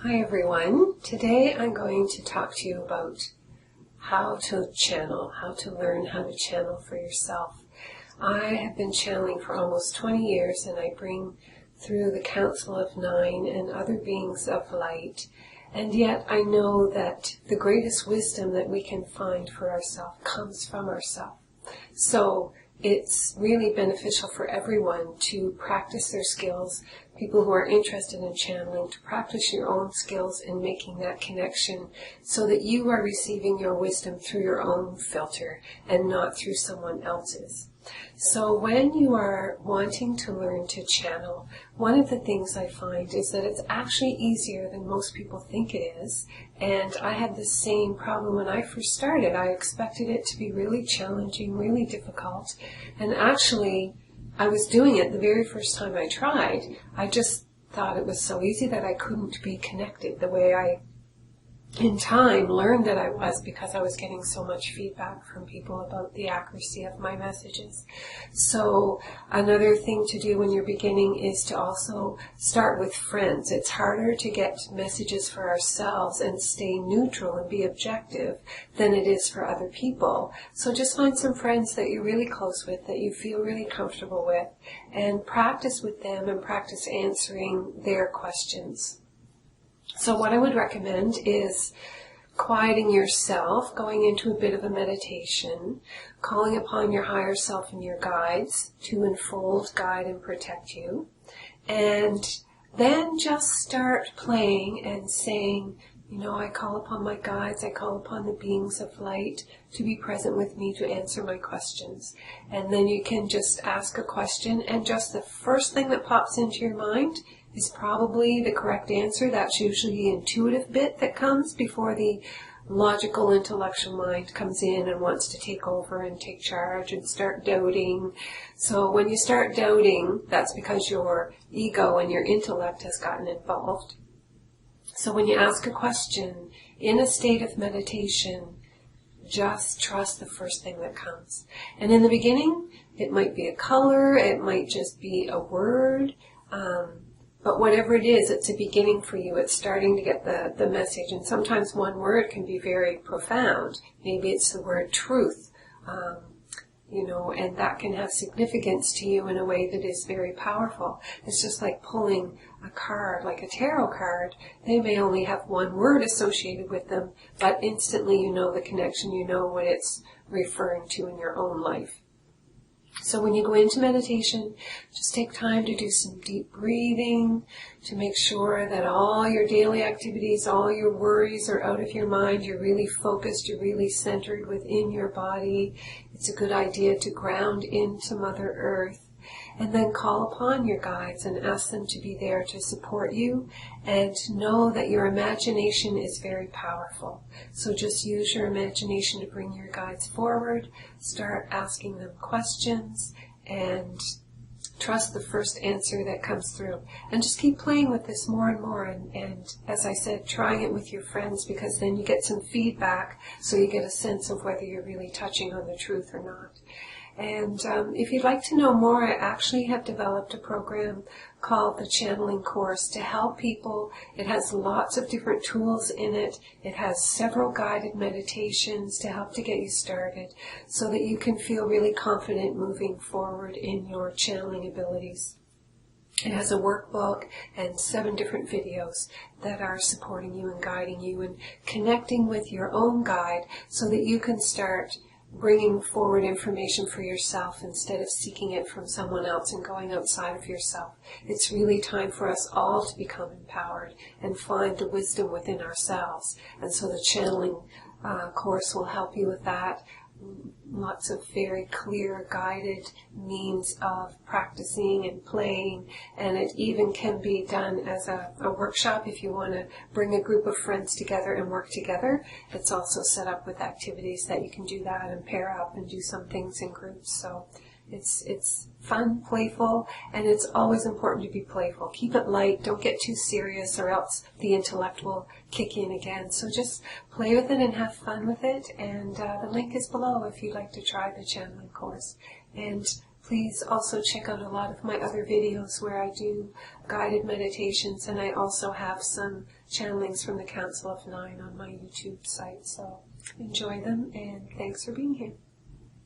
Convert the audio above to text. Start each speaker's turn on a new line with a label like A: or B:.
A: Hi everyone. Today I'm going to talk to you about how to channel, how to learn how to channel for yourself. I have been channeling for almost 20 years and I bring through the Council of Nine and other beings of light. And yet I know that the greatest wisdom that we can find for ourselves comes from ourselves. So it's really beneficial for everyone to practice their skills, people who are interested in channeling, to practice your own skills in making that connection so that you are receiving your wisdom through your own filter and not through someone else's. So when you are wanting to learn to channel, one of the things I find is that it's actually easier than most people think it is. And I had the same problem when I first started. I expected it to be really challenging, really difficult. And actually, I was doing it the very first time I tried. I just thought it was so easy that I couldn't be connected the way I, in time, learned that I was, because I was getting so much feedback from people about the accuracy of my messages. So another thing to do when you're beginning is to also start with friends. It's harder to get messages for ourselves and stay neutral and be objective than it is for other people. So just find some friends that you're really close with, that you feel really comfortable with, and practice with them and practice answering their questions. So what I would recommend is quieting yourself, going into a bit of a meditation, calling upon your higher self and your guides to enfold, guide, and protect you. And then just start playing and saying, I call upon my guides, I call upon the beings of light to be present with me to answer my questions. And then you can just ask a question, and just the first thing that pops into your mind is probably the correct answer. That's usually the intuitive bit that comes before the logical, intellectual mind comes in and wants to take over and take charge and start doubting. So when you start doubting, that's because your ego and your intellect has gotten involved. So when you ask a question in a state of meditation, just trust the first thing that comes. And in the beginning, it might be a color, it might just be a word, but whatever it is, it's a beginning for you. It's starting to get the message. And sometimes one word can be very profound. Maybe it's the word truth, and that can have significance to you in a way that is very powerful. It's just like pulling a card, like a tarot card. They may only have one word associated with them, but instantly you know the connection, you know what it's referring to in your own life. So when you go into meditation, just take time to do some deep breathing, to make sure that all your daily activities, all your worries are out of your mind. You're really focused, you're really centered within your body. It's a good idea to ground into Mother Earth. And then call upon your guides and ask them to be there to support you, and know that your imagination is very powerful. So just use your imagination to bring your guides forward, start asking them questions, and trust the first answer that comes through. And just keep playing with this more and more, and as I said, trying it with your friends, because then you get some feedback, so you get a sense of whether you're really touching on the truth or not. And if you'd like to know more, I actually have developed a program called the Channeling Course to help people. It has lots of different tools in it. It has several guided meditations to help to get you started so that you can feel really confident moving forward in your channeling abilities. It has a workbook and 7 different videos that are supporting you and guiding you and connecting with your own guide so that you can start bringing forward information for yourself instead of seeking it from someone else and going outside of yourself. It's really time for us all to become empowered and find the wisdom within ourselves. And so the channeling course will help you with that. Lots of very clear, guided means of practicing and playing, and it even can be done as a workshop if you want to bring a group of friends together and work together. It's also set up with activities that you can do that and pair up and do some things in groups. So it's fun, playful, and it's always important to be playful. Keep it light, don't get too serious, or else the intellect will kick in again. So just play with it and have fun with it, and the link is below if you'd like to try the channeling course. And Please also check out a lot of my other videos where I do guided meditations, and I also have some channelings from the Council of Nine on my YouTube site. So enjoy them, and thanks for being here.